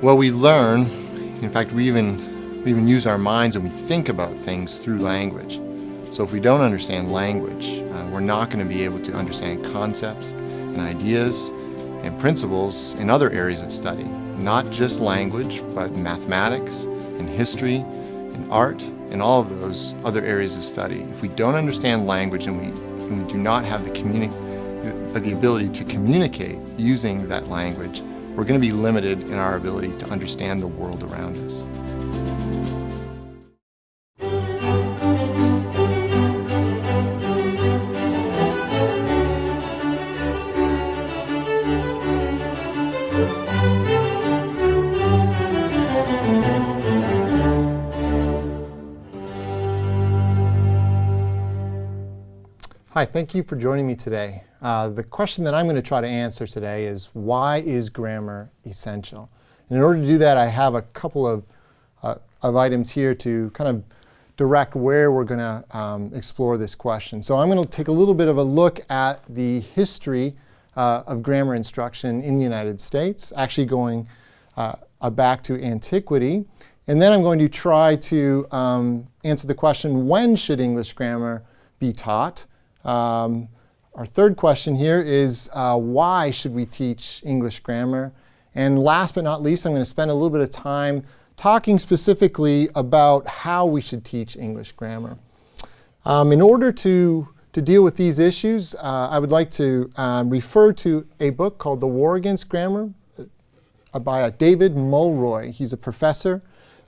Well, we learn, in fact, we even use our minds and we think about things through language. So if we don't understand language, we're not going to be able to understand concepts and ideas and principles in other areas of study. Not just language, but mathematics and history and art and all of those other areas of study. If we don't understand language and we do not have the ability to communicate using that language, we're going to be limited in our ability to understand the world around us. Hi, thank you for joining me today. The question that I'm going to try to answer today is, why is grammar essential? And in order to do that, I have a couple of items here to kind of direct where we're going to explore this question. So I'm going to take a little bit of a look at the history of grammar instruction in the United States, actually going back to antiquity. And then I'm going to try to answer the question, when should English grammar be taught? Our third question here is, why should we teach English grammar? And last but not least, I'm going to spend a little bit of time talking specifically about how we should teach English grammar. In order to deal with these issues, I would like to refer to a book called The War Against Grammar by David Mulroy. He's a professor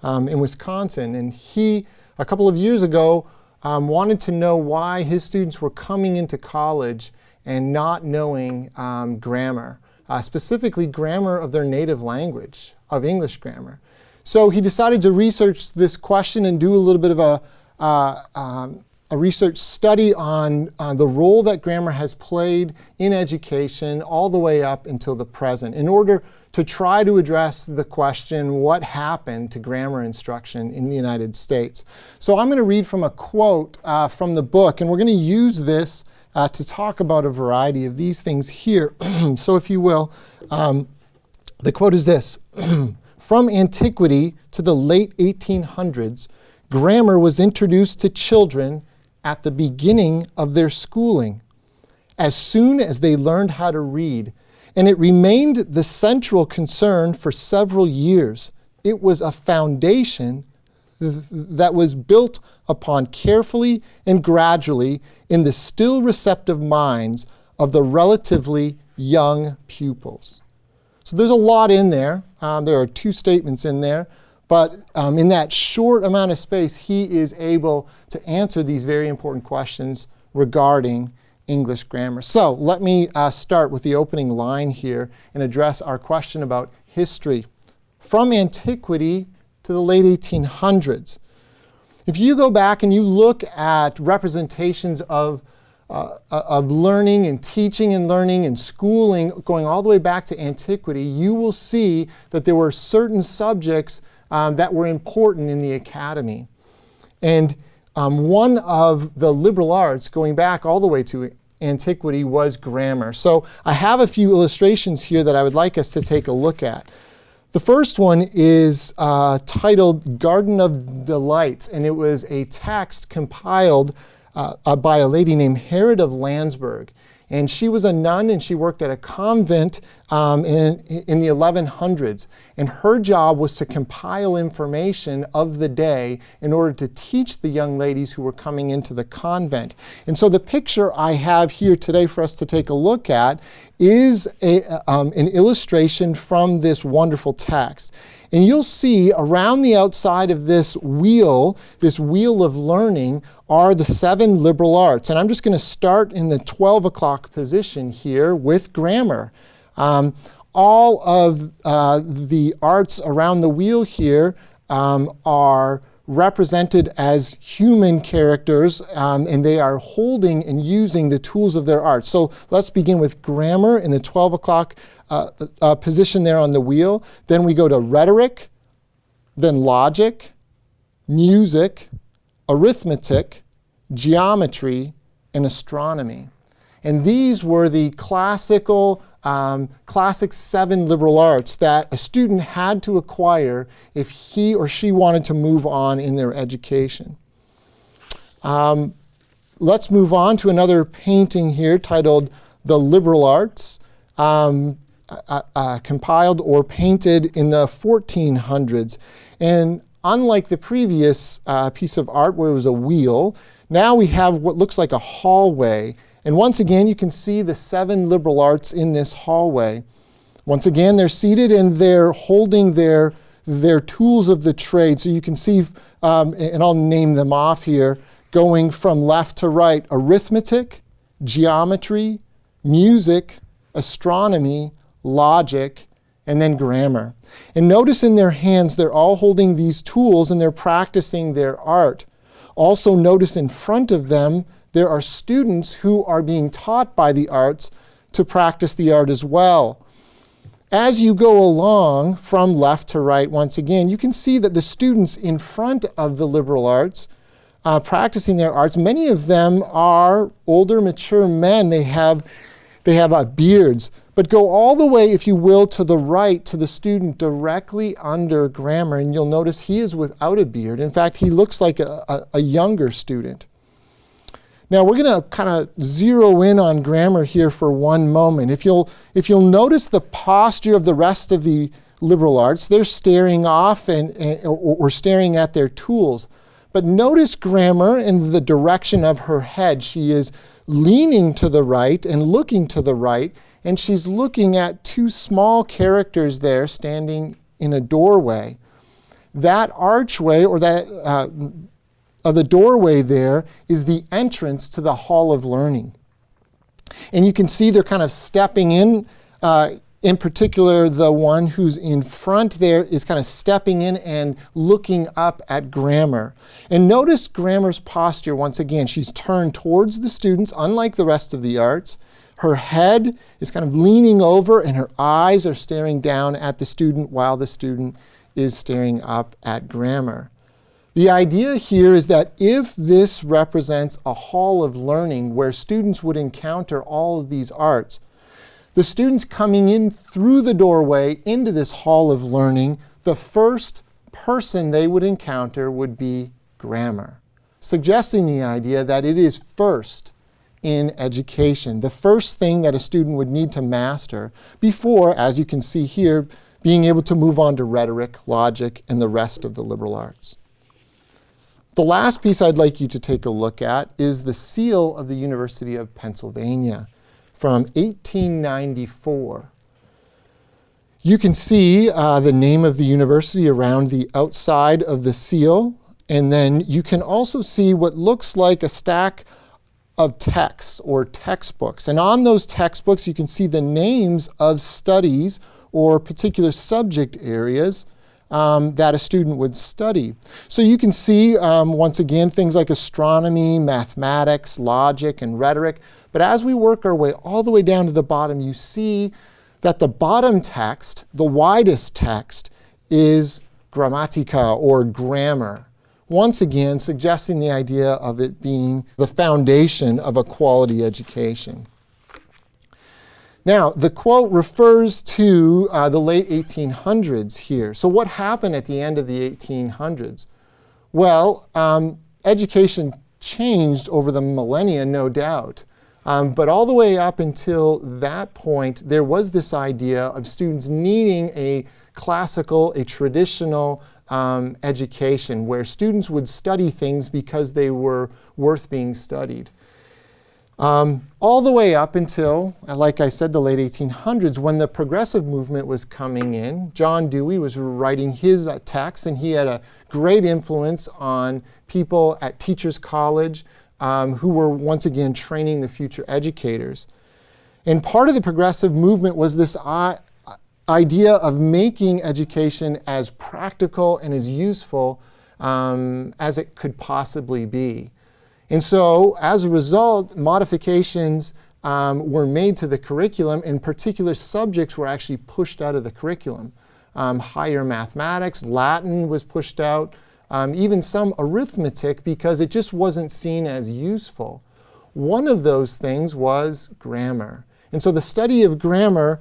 in Wisconsin, and he, a couple of years ago, wanted to know why his students were coming into college and not knowing grammar, specifically grammar of their native language, of English grammar. So he decided to research this question and do a little bit of a research study on the role that grammar has played in education all the way up until the present, in order to try to address the question, what happened to grammar instruction in the United States? So I'm going to read from a quote from the book, and we're going to use this to talk about a variety of these things here. So if you will, the quote is this: "From antiquity to the late 1800s, grammar was introduced to children at the beginning of their schooling, as soon as they learned how to read. And it remained the central concern for several years. It was a foundation that was built upon carefully and gradually in the still receptive minds of the relatively young pupils." So there's a lot in there. There are two statements in there. But in that short amount of space, he is able to answer these very important questions regarding English grammar. So let me start with the opening line here and address our question about history. From antiquity to the late 1800s. If you go back and you look at representations of learning and teaching and learning and schooling going all the way back to antiquity, you will see that there were certain subjects that were important in the academy. And one of the liberal arts going back all the way to antiquity was grammar. So I have a few illustrations here that I would like us to take a look at. The first one is titled Garden of Delights, and it was a text compiled by a lady named Herod of Landsberg. And she was a nun, and she worked at a convent in the 1100s. And her job was to compile information of the day in order to teach the young ladies who were coming into the convent. And so the picture I have here today for us to take a look at is an illustration from this wonderful text. And you'll see around the outside of this wheel of learning, are the 7 liberal arts. And I'm just going to start in the 12 o'clock position here with grammar. All of the arts around the wheel here are represented as human characters, and they are holding and using the tools of their art. So let's begin with grammar in the 12 o'clock position there on the wheel. Then we go to rhetoric, then logic, music, arithmetic, geometry, and astronomy. And these were the classic 7 liberal arts that a student had to acquire if he or she wanted to move on in their education. Let's move on to another painting here titled The Liberal Arts, compiled or painted in the 1400s. And unlike the previous piece of art where it was a wheel, now we have what looks like a hallway. And once again, you can see the 7 liberal arts in this hallway. Once again, they're seated and they're holding their tools of the trade. So you can see, and I'll name them off here, going from left to right: arithmetic, geometry, music, astronomy, logic, and then grammar. And notice in their hands, they're all holding these tools and they're practicing their art. Also notice in front of them, there are students who are being taught by the arts to practice the art as well. As you go along from left to right, once again, you can see that the students in front of the liberal arts practicing their arts, many of them are older, mature men. They have beards. But go all the way, if you will, to the right, to the student directly under grammar, and you'll notice he is without a beard. In fact, he looks like a younger student. Now we're going to kind of zero in on grammar here for one moment. If you'll notice the posture of the rest of the liberal arts, they're staring off or staring at their tools. But notice grammar in the direction of her head. She is leaning to the right and looking to the right, and she's looking at 2 small characters there standing in a doorway. That archway, or that the doorway there, is the entrance to the Hall of Learning. And you can see they're kind of stepping in particular, the one who's in front there is kind of stepping in and looking up at grammar. And notice grammar's posture once again. She's turned towards the students, unlike the rest of the arts. Her head is kind of leaning over and her eyes are staring down at the student while the student is staring up at grammar. The idea here is that if this represents a hall of learning where students would encounter all of these arts, the students coming in through the doorway into this hall of learning, the first person they would encounter would be grammar, suggesting the idea that it is first in education, the first thing that a student would need to master before, as you can see here, being able to move on to rhetoric, logic, and the rest of the liberal arts. The last piece I'd like you to take a look at is the seal of the University of Pennsylvania from 1894. You can see the name of the university around the outside of the seal, and then you can also see what looks like a stack of texts or textbooks. And on those textbooks, you can see the names of studies or particular subject areas that a student would study. So you can see, once again, things like astronomy, mathematics, logic, and rhetoric. But as we work our way all the way down to the bottom, you see that the bottom text, the widest text, is grammatica or grammar. Once again, suggesting the idea of it being the foundation of a quality education. Now, the quote refers to the late 1800s here. So what happened at the end of the 1800s? Well, education changed over the millennia, no doubt. But all the way up until that point, there was this idea of students needing a classical, a traditional education where students would study things because they were worth being studied. All the way up until, like I said, the late 1800s, when the progressive movement was coming in. John Dewey was writing his text, and he had a great influence on people at Teachers College who were once again training the future educators. And part of the progressive movement was this idea of making education as practical and as useful as it could possibly be. And so, as a result, modifications were made to the curriculum, and particular subjects were actually pushed out of the curriculum. Higher mathematics, Latin was pushed out, even some arithmetic, because it just wasn't seen as useful. One of those things was grammar. And so the study of grammar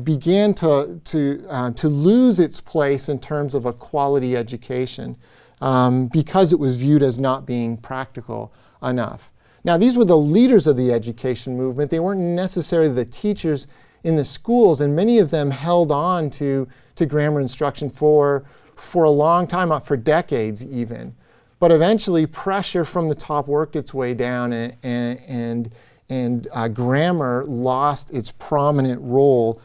began to lose its place in terms of a quality education because it was viewed as not being practical enough. Now, these were the leaders of the education movement. They weren't necessarily the teachers in the schools, and many of them held on to grammar instruction for a long time, for decades even. But eventually, pressure from the top worked its way down, and grammar lost its prominent role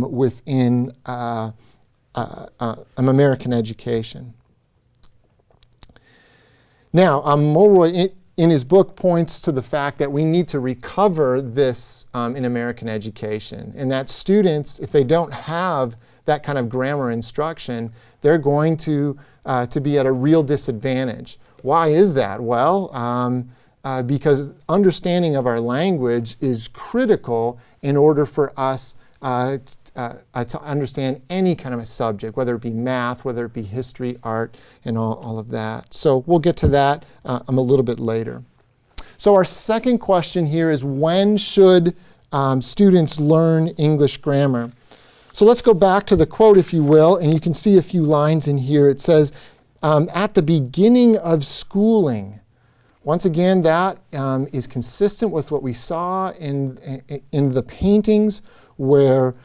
within American education. Now, Mulroy, in his book, points to the fact that we need to recover this in American education, and that students, if they don't have that kind of grammar instruction, they're going to be at a real disadvantage. Why is that? Well, because understanding of our language is critical in order for us to understand any kind of a subject, whether it be math, whether it be history, art, and all of that. So we'll get to that a little bit later. So our second question here is, when should students learn English grammar? So let's go back to the quote, if you will, and you can see a few lines in here. It says, at the beginning of schooling. Once again, that is consistent with what we saw in the paintings, where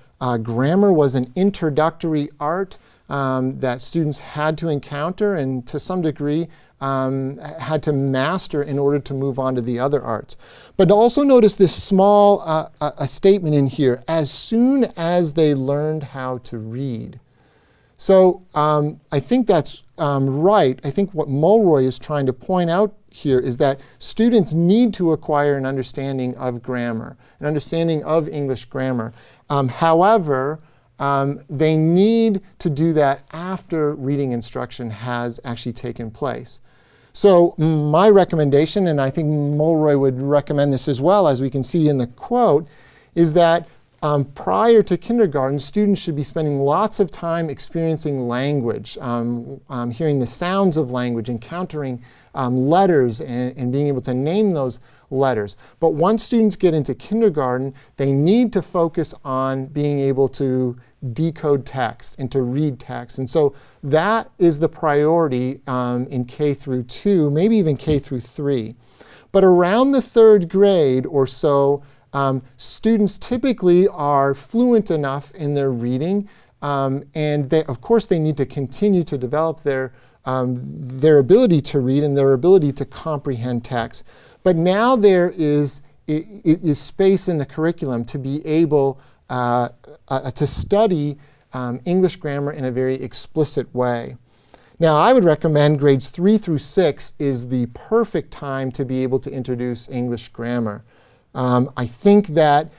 grammar was an introductory art that students had to encounter and to some degree had to master in order to move on to the other arts. But also notice this small a statement in here, as soon as they learned how to read. So I think that's right. I think what Mulroy is trying to point out here is that students need to acquire an understanding of grammar, an understanding of English grammar. However, they need to do that after reading instruction has actually taken place. So my recommendation, and I think Mulroy would recommend this as well, as we can see in the quote, is that prior to kindergarten, students should be spending lots of time experiencing language, hearing the sounds of language, encountering letters, and being able to name those letters. But once students get into kindergarten, they need to focus on being able to decode text and to read text. And so that is the priority in K through 2, maybe even K through 3. But around the 3rd grade or so, students typically are fluent enough in their reading, and of course they need to continue to develop their ability to read and their ability to comprehend text. But now there is space in the curriculum to be able to study English grammar in a very explicit way. Now, I would recommend grades 3 through 6 is the perfect time to be able to introduce English grammar. I think that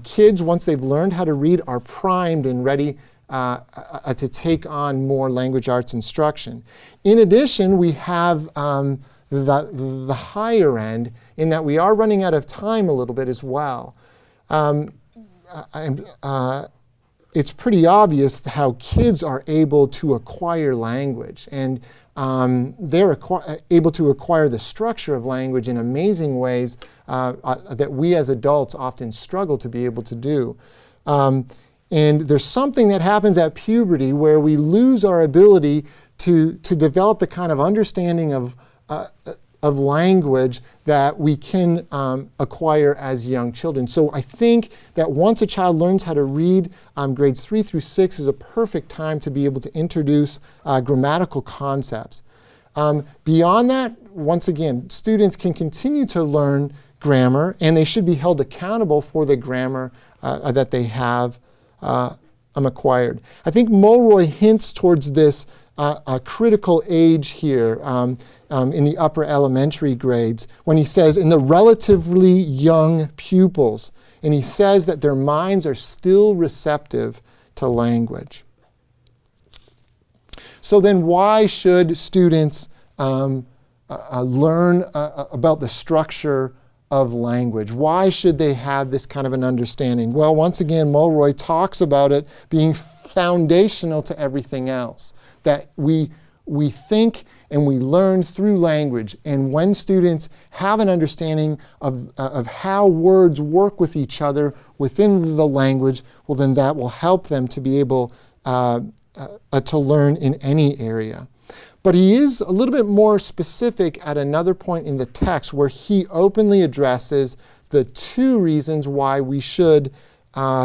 kids, once they've learned how to read, are primed and ready to take on more language arts instruction. In addition, we have the higher end, in that we are running out of time a little bit as well. It's pretty obvious how kids are able to acquire language, and they're able to acquire the structure of language in amazing ways that we as adults often struggle to be able to do. And there's something that happens at puberty where we lose our ability to develop the kind of understanding of language that we can acquire as young children. So I think that once a child learns how to read, grades 3 through 6 is a perfect time to be able to introduce grammatical concepts. Beyond that, once again, students can continue to learn grammar, and they should be held accountable for the grammar that they have acquired. I think Mulroy hints towards this a critical age here in the upper elementary grades when he says in the relatively young pupils, and he says that their minds are still receptive to language. So then why should students learn about the structure of language? Why should they have this kind of an understanding? Well, once again, Mulroy talks about it being foundational to everything else, that we we think and we learn through language. And when students have an understanding of how words work with each other within the language, well, then that will help them to be able to learn in any area. But he is a little bit more specific at another point in the text where he openly addresses the two reasons why we should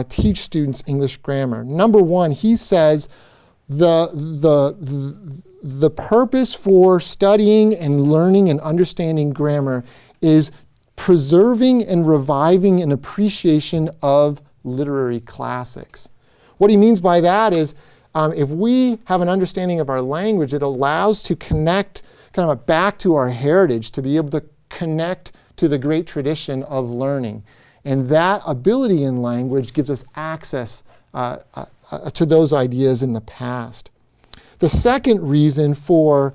teach students English grammar. Number one, he says the purpose for studying and learning and understanding grammar is preserving and reviving an appreciation of literary classics. What he means by that is if we have an understanding of our language, it allows to connect kind of back to our heritage, to be able to connect to the great tradition of learning. And that ability in language gives us access to those ideas in the past. The second reason for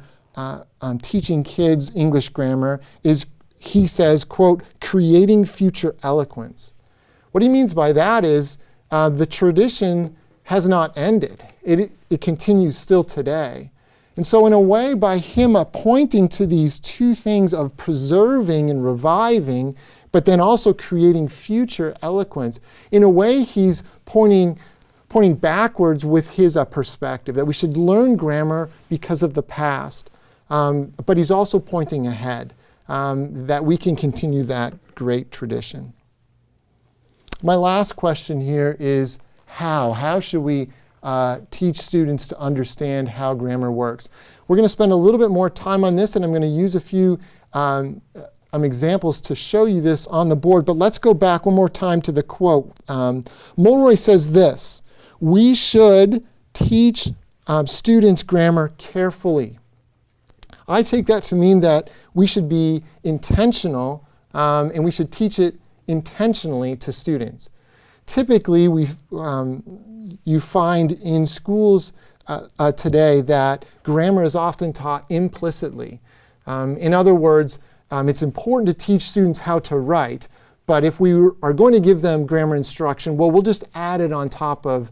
teaching kids English grammar is, he says, quote, creating future eloquence. What he means by that is the tradition has not ended. It continues still today. And so in a way, by him pointing to these two things of preserving and reviving, but then also creating future eloquence, in a way he's pointing backwards with his perspective, that we should learn grammar because of the past. But he's also pointing ahead, that we can continue that great tradition. My last question here is how? How should we teach students to understand how grammar works? We're going to spend a little bit more time on this, and I'm going to use a few examples to show you this on the board, but let's go back one more time to the quote. Mulroy says this: we should teach students grammar carefully. I take that to mean that we should be intentional and we should teach it intentionally to students. Typically, you find in schools today that grammar is often taught implicitly. In other words, it's important to teach students how to write, but if we are going to give them grammar instruction, well, we'll just add it on top of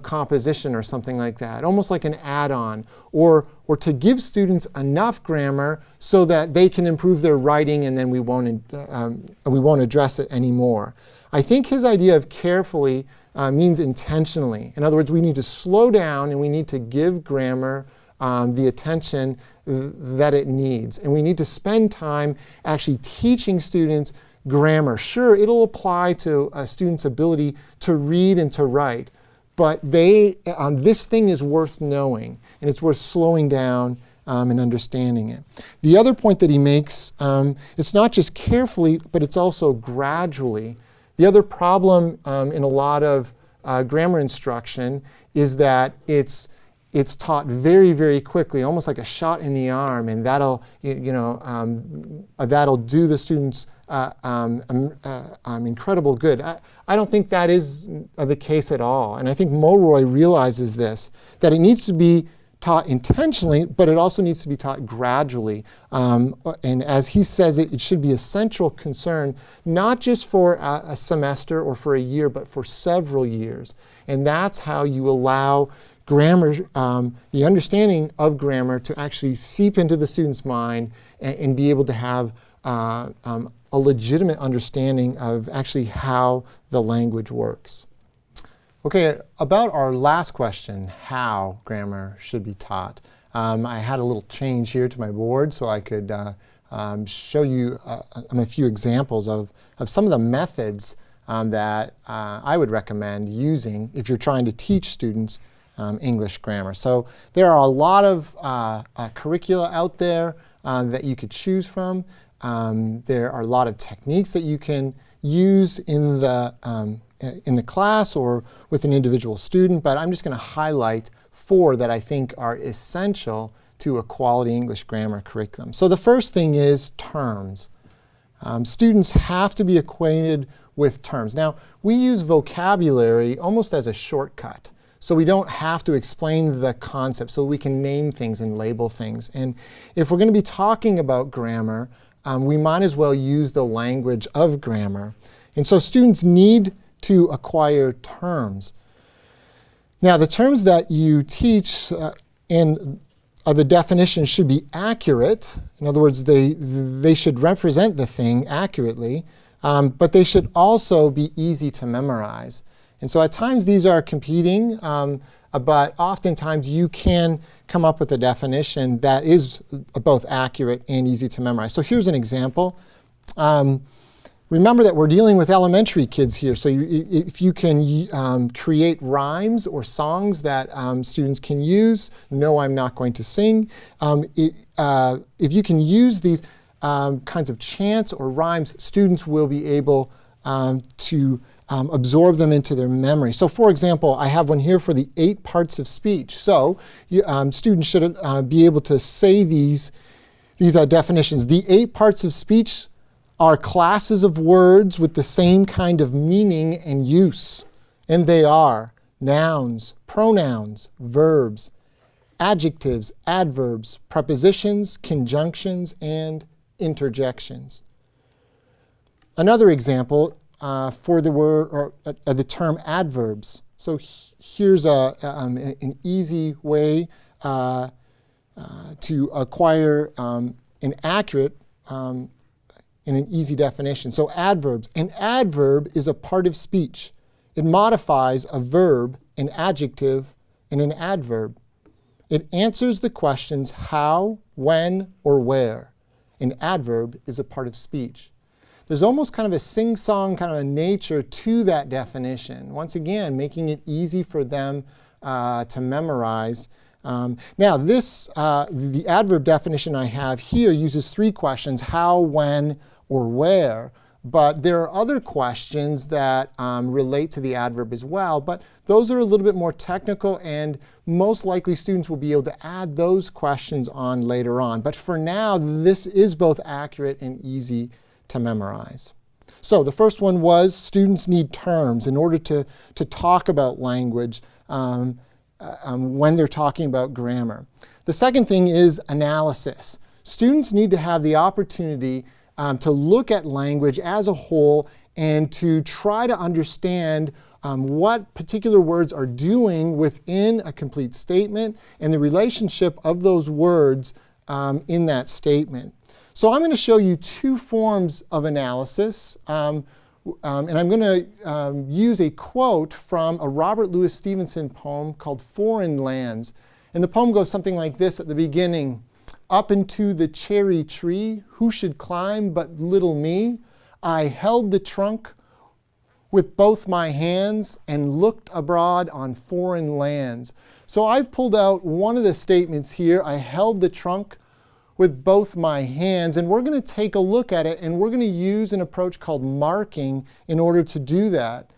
composition or something like that, almost like an add-on, or to give students enough grammar so that they can improve their writing, and then we won't address it anymore. I think his idea of carefully means intentionally. In other words, we need to slow down and we need to give grammar the attention that it needs. And we need to spend time actually teaching students grammar. Sure, it'll apply to a student's ability to read and to write, but this thing is worth knowing, and it's worth slowing down and understanding it. The other point that he makes, it's not just carefully, but it's also gradually. The other problem in a lot of grammar instruction is that it's taught very, very quickly, almost like a shot in the arm, and that'll do the students incredible good. I don't think that is the case at all, and I think Mulroy realizes this, that it needs to be taught intentionally, but it also needs to be taught gradually. And as he says, it should be a central concern, not just for a semester or for a year, but for several years. And that's how you allow grammar, the understanding of grammar, to actually seep into the student's mind and be able to have a legitimate understanding of actually how the language works. Okay, about our last question, how grammar should be taught. I had a little change here to my board so I could show you a few examples of some of the methods that I would recommend using if you're trying to teach students English grammar. So there are a lot of curricula out there that you could choose from. There are a lot of techniques that you can use in the class or with an individual student, but I'm just going to highlight 4 that I think are essential to a quality English grammar curriculum. So the first thing is terms. Students have to be acquainted with terms. Now, we use vocabulary almost as a shortcut, so we don't have to explain the concept, so we can name things and label things. And if we're going to be talking about grammar, we might as well use the language of grammar. And so students need to acquire terms. Now, the terms that you teach, and the definitions should be accurate. In other words, they should represent the thing accurately, but they should also be easy to memorize. And so at times these are competing, but oftentimes you can come up with a definition that is both accurate and easy to memorize. So here's an example. Remember that we're dealing with elementary kids here, so if you can create rhymes or songs that students can use, no, I'm not going to sing. If you can use these kinds of chants or rhymes, students will be able to absorb them into their memory. So for example, I have one here for the 8 parts of speech. So students should be able to say these definitions. The 8 parts of speech are classes of words with the same kind of meaning and use. And they are nouns, pronouns, verbs, adjectives, adverbs, prepositions, conjunctions, and interjections. Another example for the word or the term adverbs. So here's an easy way to acquire an accurate in an easy definition. So adverbs. An adverb is a part of speech. It modifies a verb, an adjective, and an adverb. It answers the questions how, when, or where. An adverb is a part of speech. There's almost kind of a sing-song kind of a nature to that definition. Once again, making it easy for them to memorize. Now the adverb definition I have here uses 3 questions, how, when, or where. But there are other questions that relate to the adverb as well, but those are a little bit more technical, and most likely students will be able to add those questions on later on. But for now, this is both accurate and easy to memorize. So the first one was students need terms in order to talk about language when they're talking about grammar. The second thing is analysis. Students need to have the opportunity to look at language as a whole and to try to understand what particular words are doing within a complete statement and the relationship of those words in that statement. So I'm going to show you 2 forms of analysis, and I'm going to use a quote from a Robert Louis Stevenson poem called Foreign Lands. And the poem goes something like this at the beginning. Up into the cherry tree, who should climb but little me? I held the trunk with both my hands and looked abroad on foreign lands. So I've pulled out one of the statements here. I held the trunk with both my hands, and we're going to take a look at it, and we're going to use an approach called marking in order to do that.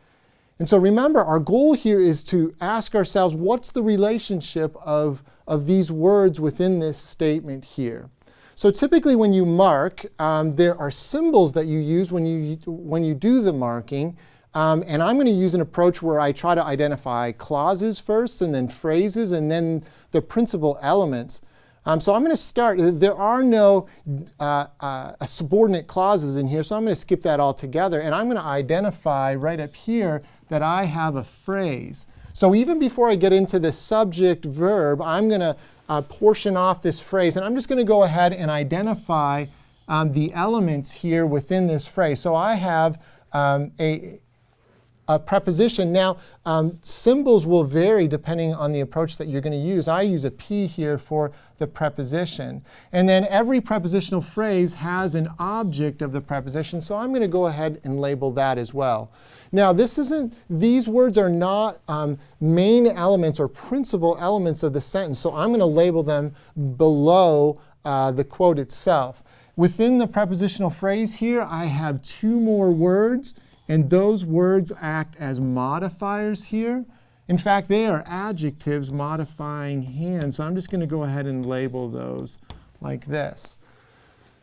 And so remember, our goal here is to ask ourselves, what's the relationship of these words within this statement here? So typically when you mark, there are symbols that you use when you do the marking. And I'm going to use an approach where I try to identify clauses first, and then phrases, and then the principal elements. So I'm going to start. There are no subordinate clauses in here, so I'm going to skip that altogether. And I'm going to identify right up here that I have a phrase. So even before I get into the subject verb, I'm going to portion off this phrase. And I'm just going to go ahead and identify the elements here within this phrase. So I have a preposition. Now, symbols will vary depending on the approach that you're going to use. I use a P here for the preposition. And then every prepositional phrase has an object of the preposition, so I'm going to go ahead and label that as well. Now, these words are not main elements or principal elements of the sentence, so I'm going to label them below the quote itself. Within the prepositional phrase here, I have 2 more words. And those words act as modifiers here. In fact, they are adjectives modifying hands. So I'm just going to go ahead and label those like this.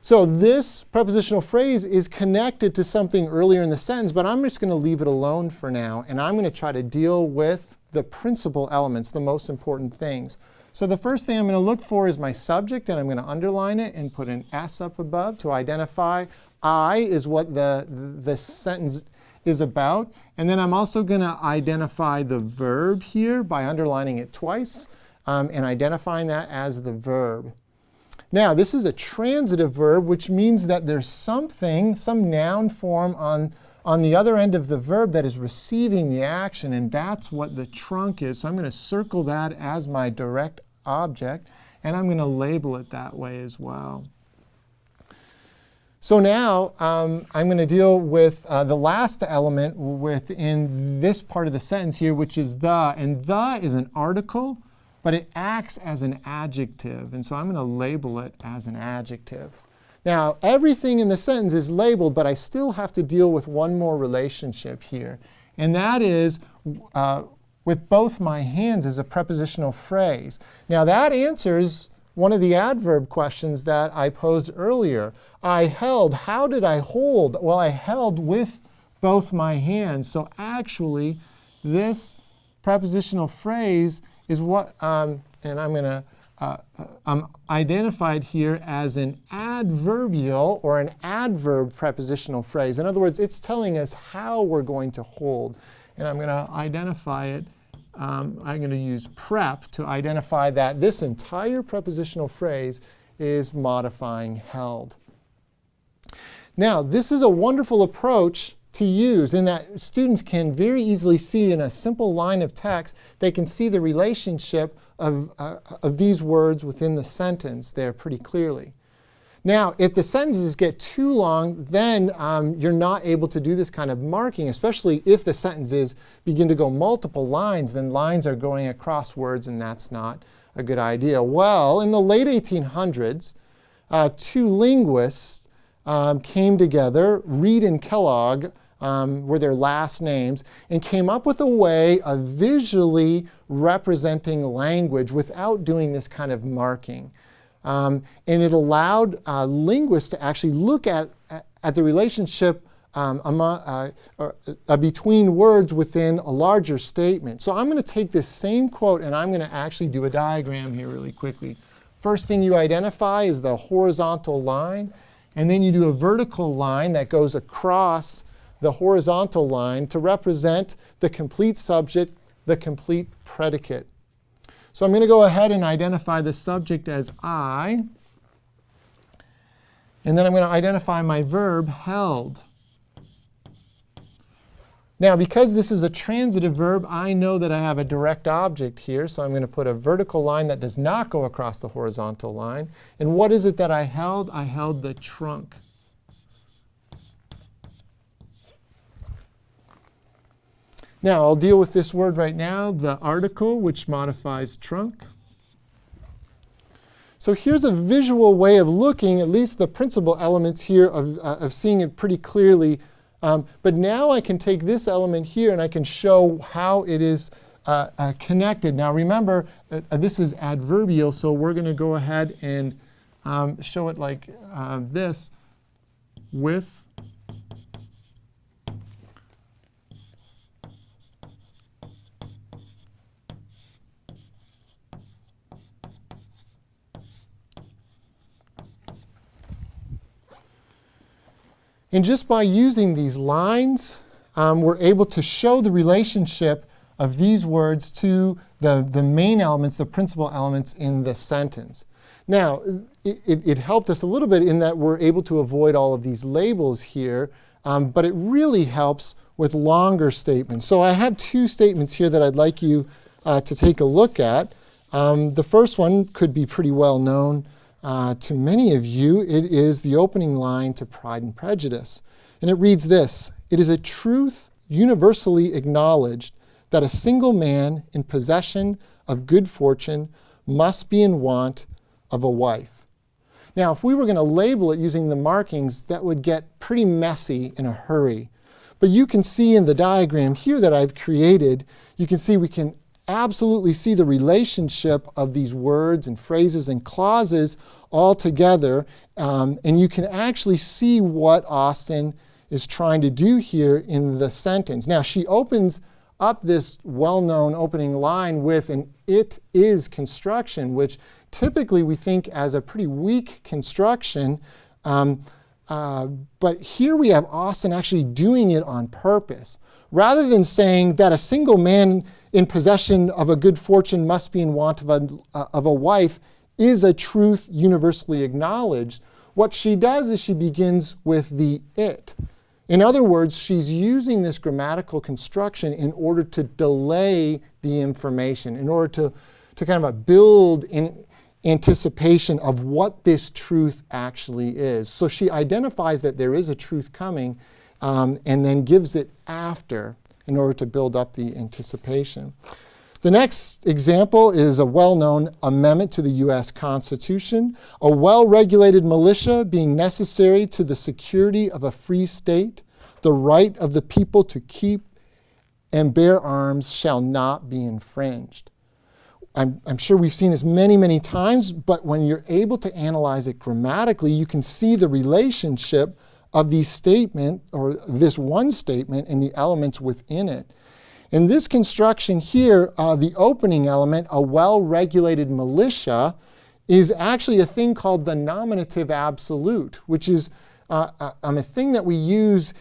So this prepositional phrase is connected to something earlier in the sentence, but I'm just going to leave it alone for now. And I'm going to try to deal with the principal elements, the most important things. So the first thing I'm going to look for is my subject, and I'm going to underline it and put an S up above to identify I is what the sentence is about. And then I'm also going to identify the verb here by underlining it twice. and identifying that as the verb. Now, this is a transitive verb, which means that there's something, some noun form on the other end of the verb that is receiving the action, and that's what the trunk is. So I'm going to circle that as my direct object, and I'm going to label it that way as well. So now I'm going to deal with the last element within this part of the sentence here, which is the. And the is an article, but it acts as an adjective. And so I'm going to label it as an adjective. Now, everything in the sentence is labeled, but I still have to deal with one more relationship here. And that is with both my hands as a prepositional phrase. Now, that answers one of the adverb questions that I posed earlier. I held. How did I hold? Well, I held with both my hands. So actually, this prepositional phrase is what, and I'm going to identified here as an adverbial or an adverb prepositional phrase. In other words, it's telling us how we're going to hold. And I'm going to identify it. I'm going to use prep to identify that this entire prepositional phrase is modifying held. Now, this is a wonderful approach to use in that students can very easily see in a simple line of text, they can see the relationship of these words within the sentence there pretty clearly. Now, if the sentences get too long, then you're not able to do this kind of marking, especially if the sentences begin to go multiple lines, then lines are going across words, and that's not a good idea. Well, in the late 1800s, two linguists came together, Reed and Kellogg, were their last names, and came up with a way of visually representing language without doing this kind of marking. And it allowed linguists to actually look at the relationship between words within a larger statement. So I'm going to take this same quote and I'm going to actually do a diagram here really quickly. First thing you identify is the horizontal line, and then you do a vertical line that goes across the horizontal line to represent the complete subject, the complete predicate. So I'm going to go ahead and identify the subject as I, and then I'm going to identify my verb held. Now, because this is a transitive verb, I know that I have a direct object here, so I'm going to put a vertical line that does not go across the horizontal line. And what is it that I held? I held the trunk. Now, I'll deal with this word right now, the article, which modifies trunk. So here's a visual way of looking, at least the principal elements here, of seeing it pretty clearly. But now I can take this element here and I can show how it is connected. Now remember, this is adverbial, so we're going to go ahead and show it like this with. And just by using these lines, we're able to show the relationship of these words to the main elements, the principal elements in the sentence. Now, it helped us a little bit in that we're able to avoid all of these labels here, but it really helps with longer statements. So I have two statements here that I'd like you to take a look at. The first one could be pretty well known to many of you. It is the opening line to Pride and Prejudice. And it reads this: "It is a truth universally acknowledged that a single man in possession of good fortune must be in want of a wife." Now, if we were going to label it using the markings, that would get pretty messy in a hurry. But you can see in the diagram here that I've created, you can see we can absolutely see the relationship of these words and phrases and clauses all together. And you can actually see what Austen is trying to do here in the sentence. Now, she opens up this well-known opening line with an "it is" construction, which typically we think as a pretty weak construction. But here we have Austen actually doing it on purpose. Rather than saying that a single man in possession of a good fortune must be in want of a wife is a truth universally acknowledged, what she does is she begins with the it. In other words, she's using this grammatical construction in order to delay the information, in order to kind of build in anticipation of what this truth actually is. So she identifies that there is a truth coming and then gives it after in order to build up the anticipation. The next example is a well-known amendment to the U.S. Constitution, a well-regulated militia being necessary to the security of a free state, the right of the people to keep and bear arms shall not be infringed. I'm sure we've seen this many, many times, but when you're able to analyze it grammatically, you can see the relationship of these statement, or this one statement, and the elements within it. In this construction here, the opening element, a well-regulated militia, is actually a thing called the nominative absolute, which is a thing that we use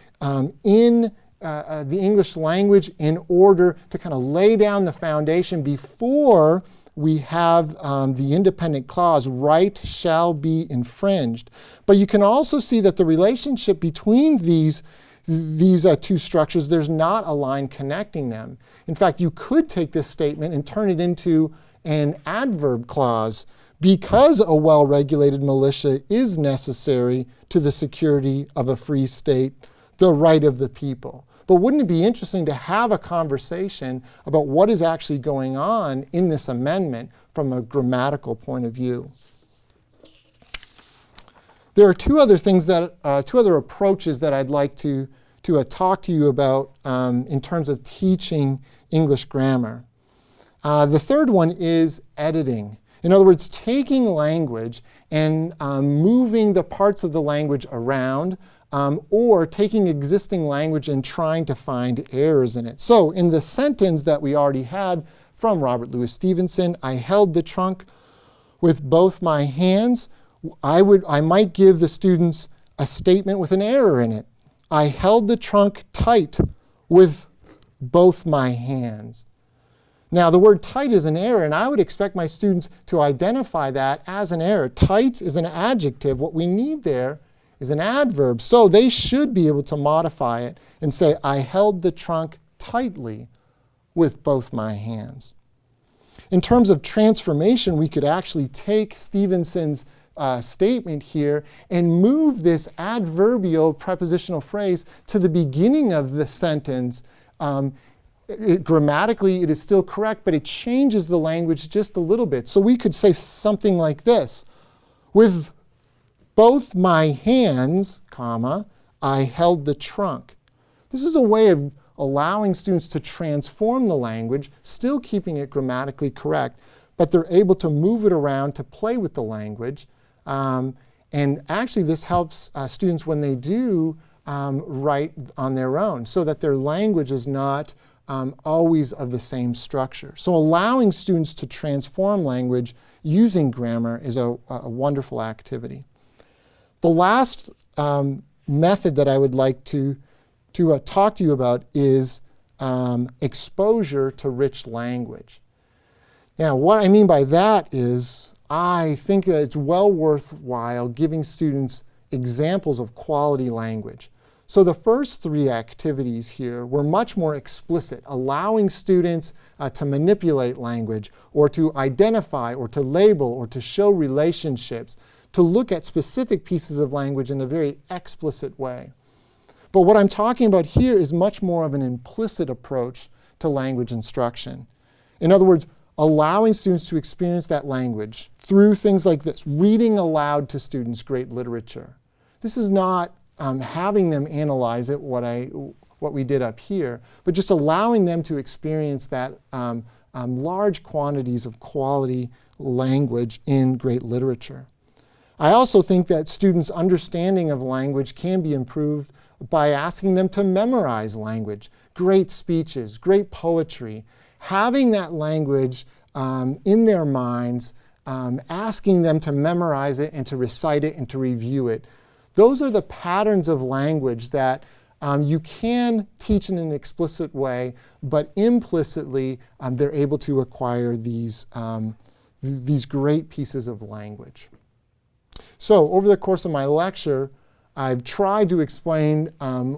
in the English language in order to kind of lay down the foundation before we have the independent clause, right shall be infringed. But you can also see that the relationship between these two structures, there's not a line connecting them. In fact, you could take this statement and turn it into an adverb clause, because a well-regulated militia is necessary to the security of a free state, the right of the people. But wouldn't it be interesting to have a conversation about what is actually going on in this amendment from a grammatical point of view? There are two other approaches that I'd like to talk to you about in terms of teaching English grammar. The third one is editing. In other words, taking language and moving the parts of the language around, or taking existing language and trying to find errors in it. So in the sentence that we already had from Robert Louis Stevenson, I held the trunk with both my hands, I might give the students a statement with an error in it. I held the trunk tight with both my hands. Now, the word tight is an error, and I would expect my students to identify that as an error. Tight is an adjective. What we need there is an adverb. So they should be able to modify it and say, I held the trunk tightly with both my hands. In terms of transformation, we could actually take Stevenson's statement here and move this adverbial prepositional phrase to the beginning of the sentence. Grammatically, it is still correct, but it changes the language just a little bit. So we could say something like this: with both my hands, comma, I held the trunk. This is a way of allowing students to transform the language, still keeping it grammatically correct, but they're able to move it around to play with the language. And actually this helps students when they do write on their own, so that their language is not always of the same structure. So allowing students to transform language using grammar is a wonderful activity. The last method that I would like to talk to you about is exposure to rich language. Now, what I mean by that is I think that it's well worthwhile giving students examples of quality language. So the first three activities here were much more explicit, allowing students to manipulate language, or to identify, or to label, or to show relationships, to look at specific pieces of language in a very explicit way. But what I'm talking about here is much more of an implicit approach to language instruction. In other words, allowing students to experience that language through things like this: reading aloud to students great literature. This is not having them analyze it, what we did up here, but just allowing them to experience that large quantities of quality language in great literature. I also think that students' understanding of language can be improved by asking them to memorize language, great speeches, great poetry, having that language in their minds, asking them to memorize it and to recite it and to review it. those are the patterns of language that you can teach in an explicit way, but implicitly they're able to acquire these great pieces of language. So over the course of my lecture, I've tried to explain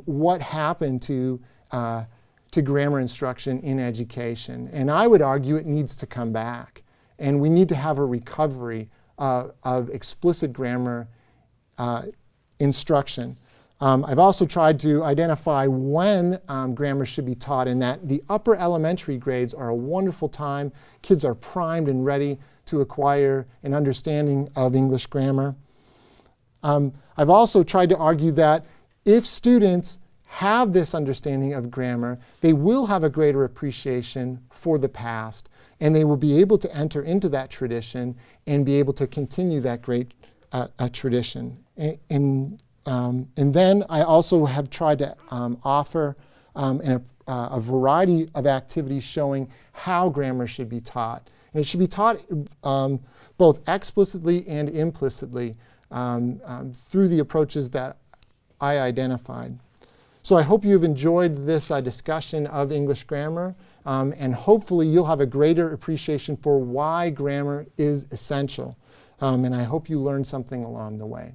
what happened to grammar instruction in education. And I would argue it needs to come back. And we need to have a recovery of explicit grammar instruction. I've also tried to identify when grammar should be taught, and that the upper elementary grades are a wonderful time. Kids are primed and ready to acquire an understanding of English grammar. I've also tried to argue that if students have this understanding of grammar, they will have a greater appreciation for the past, and they will be able to enter into that tradition and be able to continue that great tradition. And then I also have tried to offer a variety of activities showing how grammar should be taught. And it should be taught both explicitly and implicitly through the approaches that I identified. So I hope you've enjoyed this discussion of English grammar, and hopefully you'll have a greater appreciation for why grammar is essential. And I hope you learned something along the way.